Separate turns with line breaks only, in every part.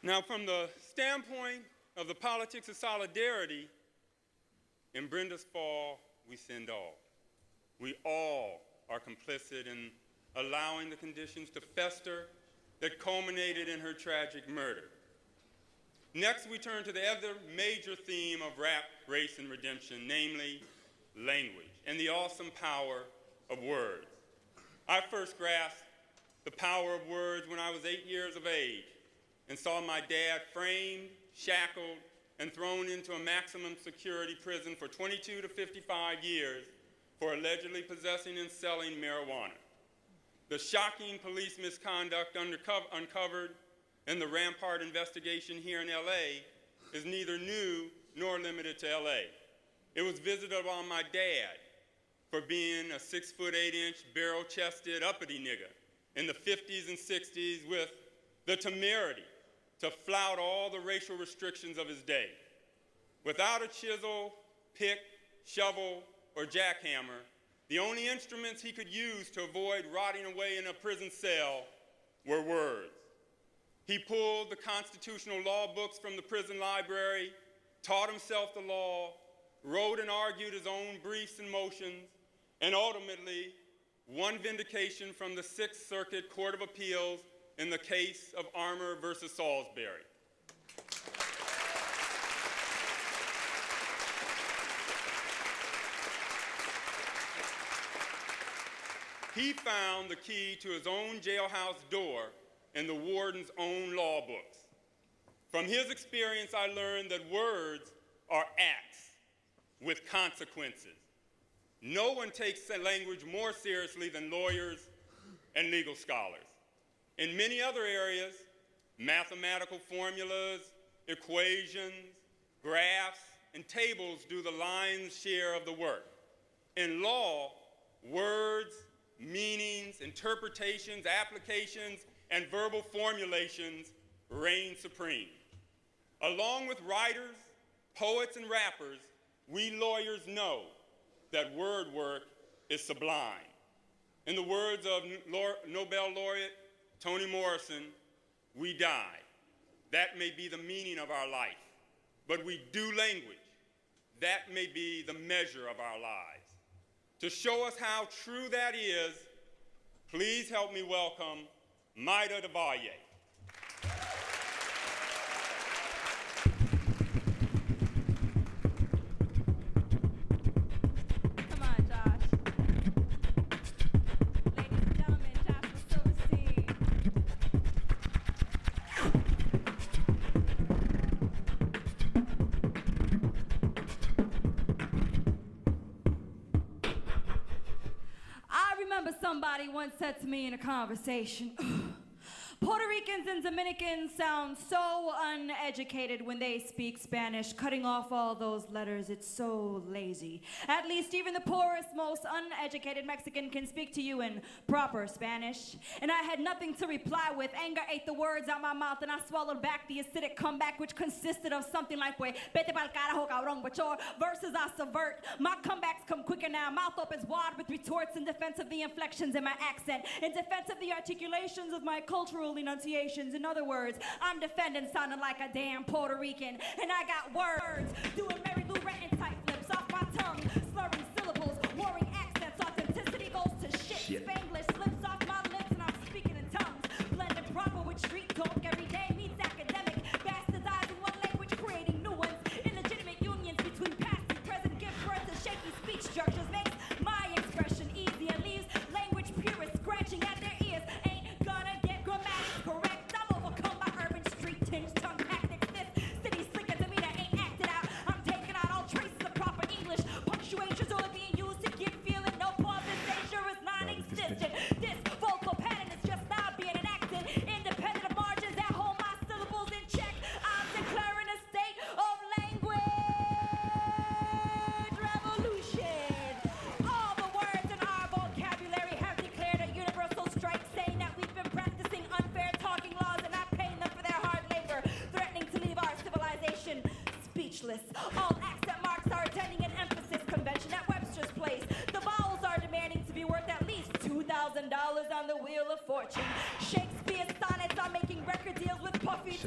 Now, from the standpoint of the politics of solidarity, in Brenda's fall, we sinned all. We all are complicit in allowing the conditions to fester that culminated in her tragic murder. Next, we turn to the other major theme of rap, race, and redemption, namely language and the awesome power of words. I first grasped the power of words when I was 8 years of age and saw my dad framed, shackled, and thrown into a maximum security prison for 22 to 55 years for allegedly possessing and selling marijuana. The shocking police misconduct uncovered in the Rampart investigation here in LA is neither new nor limited to LA. It was visited on my dad for being a 6'8" barrel-chested uppity nigga in the 50s and 60s with the temerity to flout all the racial restrictions of his day. Without a chisel, pick, shovel, or jackhammer, the only instruments he could use to avoid rotting away in a prison cell were words. He pulled the constitutional law books from the prison library, taught himself the law, wrote and argued his own briefs and motions, and ultimately won vindication from the Sixth Circuit Court of Appeals in the case of Armour versus Salisbury. He found the key to his own jailhouse door in the warden's own law books. From his experience, I learned that words are acts with consequences. No one takes language more seriously than lawyers and legal scholars. In many other areas, mathematical formulas, equations, graphs, and tables do the lion's share of the work. In law, words, meanings, interpretations, applications, and verbal formulations reign supreme. Along with writers, poets, and rappers, we lawyers know that word work is sublime. In the words of Nobel laureate Toni Morrison, we die. That may be the meaning of our life, but we do language. That may be the measure of our lives. To show us how true that is, please help me welcome Maida de Valle.
Come on, Josh. Ladies and gentlemen, Joshua Silverstein. I remember somebody once said to me in a conversation, Puerto Ricans and Dominicans sound so uneducated when they speak Spanish, cutting off all those letters, it's so lazy. At least even the poorest, most uneducated Mexican can speak to you in proper Spanish. And I had nothing to reply with. Anger ate the words out my mouth and I swallowed back the acidic comeback, which consisted of something like, vete pa'l carajo, cabrón, but your verses I subvert. My comebacks come quicker now, mouth opens wide with retorts in defense of the inflections in my accent, in defense of the articulations of my cultural enunciations. In other words, I'm defending sounding like a damn Puerto Rican, and I got words doing Mary Lou Retton type flips off my tongue, slurring syllables, warring accents. Authenticity goes to shit. Spanglish slips off my lips, and I'm speaking in tongues, blending proper with street talk. Every day meets academic, bastardizing one language, creating new ones. Illegitimate unions between past and present give birth to shaky speech structures. Makes my expression easy and leaves language purists scratching at their ears. Ain't gonna get grammatics correct. I'm overcome by urban street tinge tongue tactics. This city's slicker to me that ain't acted out. I'm taking out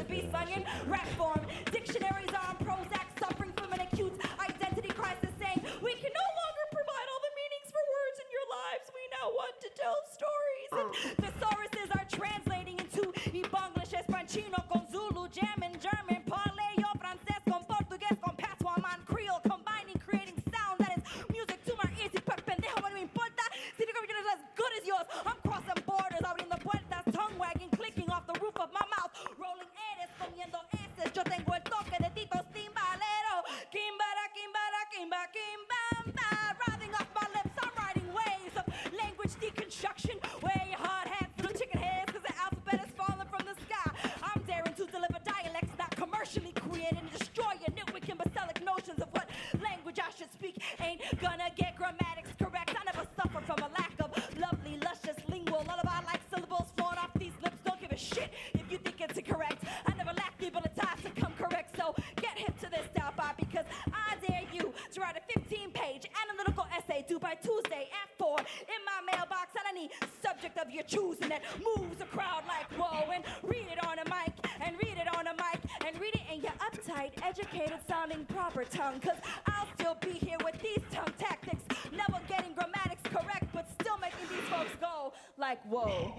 to be sung in rap form. Dictionaries are on Prozac, suffering from an acute identity crisis, saying we can no longer provide all the meanings for words in your lives. We now want to tell stories. And thesauruses are translating into Ebonglish, Espanchino, con Zulu, German, Paleo, Francés, con Portugués, con Patois, man, Creole, combining, creating sound that is music to my ears. Y pues pendejo, no me importa. Si digo que es as good as yours. I'm crossing borders, abriendo puertas, tongue wagging, clicking off the roof of my mouth, rolling Eres, comiendo S's. Yo tengo el toque de Tito's timbalero. Kimbara, kimbara, kimba, kimbamba. Writhing off my lips, I'm riding waves of language deconstruction. Wear your hard hats, little chicken heads, cause the alphabet is falling from the sky. I'm daring to deliver dialects not commercially created and destroy your nitwit imbecilic notions of what language I should speak. Ain't gonna get grammatics correct. I never suffer from a lack of lovely, luscious, lingual, lullaby-like syllables flowing off these lips. Don't give a shit if you think it's incorrect. I never lack the ability to come correct, so get hip to this style by, because I dare you to write a 15-page analytical essay due by Tuesday at 4 in my mailbox on any subject of your choosing that moves a crowd like whoa, and read it on a mic, and read it on a mic, and read it in your uptight, educated-sounding proper tongue, cause I'll still be here with these tongue tactics, never getting grammatics correct, but still making these folks go like whoa.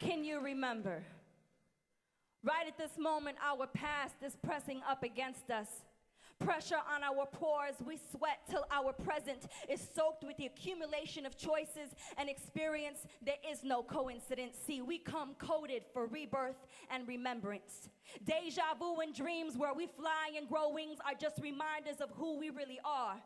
Can you remember? Right at this moment, our past is pressing up against us. Pressure on our pores, we sweat till our present is soaked with the accumulation of choices and experience. There is no coincidence. See, we come coded for rebirth and remembrance. Deja vu and dreams where we fly and grow wings are just reminders of who we really are.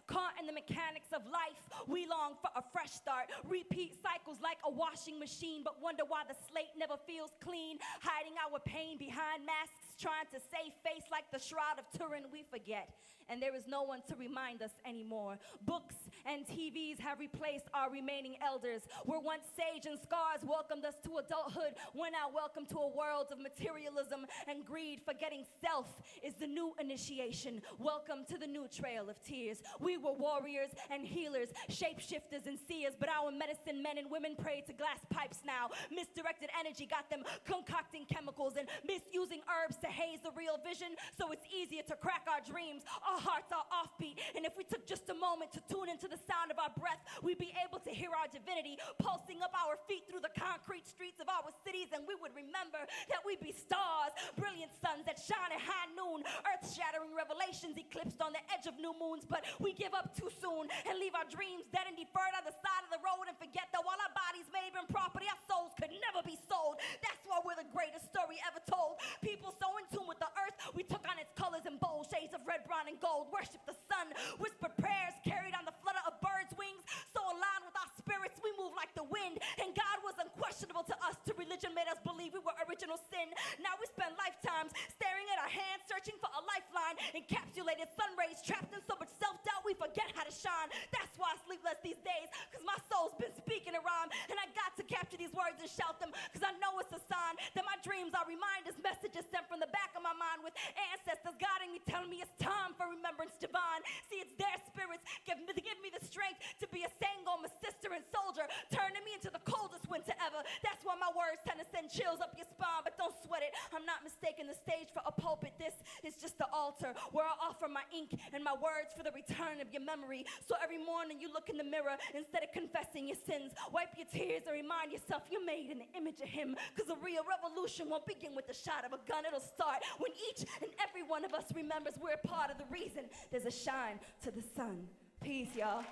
Caught in the mechanics of life, we long for a fresh start. Repeat cycles like a washing machine, but wonder why the slate never feels clean. Hiding our pain behind masks, trying to save face like the Shroud of Turin we forget. And there is no one to remind us anymore. Books and TVs have replaced our remaining elders. Where once sage and scars welcomed us to adulthood, we're now welcome to a world of materialism and greed. Forgetting self is the new initiation. Welcome to the new trail of tears. We were warriors and healers, shapeshifters and seers, but our medicine men and women pray to glass pipes now. Misdirected energy got them concocting chemicals and misusing herbs to haze the real vision, so it's easier to crack our dreams. Our hearts are offbeat, and if we took just a moment to tune into the sound of our breath, we'd be able to hear our divinity pulsing up our feet through the concrete streets of our cities, and we would remember that we be stars, brilliant suns that shine at high noon, earth-shattering revelations eclipsed on the edge of new moons. But we give up too soon and leave our dreams dead and deferred on the side of the road, and forget that while our bodies may have been property, our souls could never be sold. That's why we're the greatest story ever told. People so in tune with the earth, we took on its colors and bold shades of red, brown, and gold. Worship the sun, whispered prayers carried on the flutter of birds' wings. So aligned with our spirits, we move like the wind. And God was unquestionable to us. To religion made us believe we were original sin. Now we spend lifetimes staring at our hands, searching for a lifeline. Encapsulated sun rays, trapped in so much self-doubt, we forget how to shine. That's why I sleepless these days, cause my soul's been speaking a rhyme. And I got to capture these words and shout them, cause I know it's a sign that my dreams are reminders, messages sent from the back of my mind with ancestors guiding me, telling me it's time for remembrance divine. See, it's their spirits give me the strength to be a Sangoma sister and soldier, turning me into the coldest winter ever. That's why my words tend to send chills up your spine, but don't sweat it. I'm not mistaking the stage for a pulpit. This is just the altar where I offer my ink and my words for the return of your memory. So every morning you look in the mirror, instead of confessing your sins, wipe your tears and remind yourself you're made in the image of him. Cause a real revolution won't begin with the shot of a gun. It'll start when each and every one of us remembers we're part of the reason there's a shine to the sun. Peace, y'all.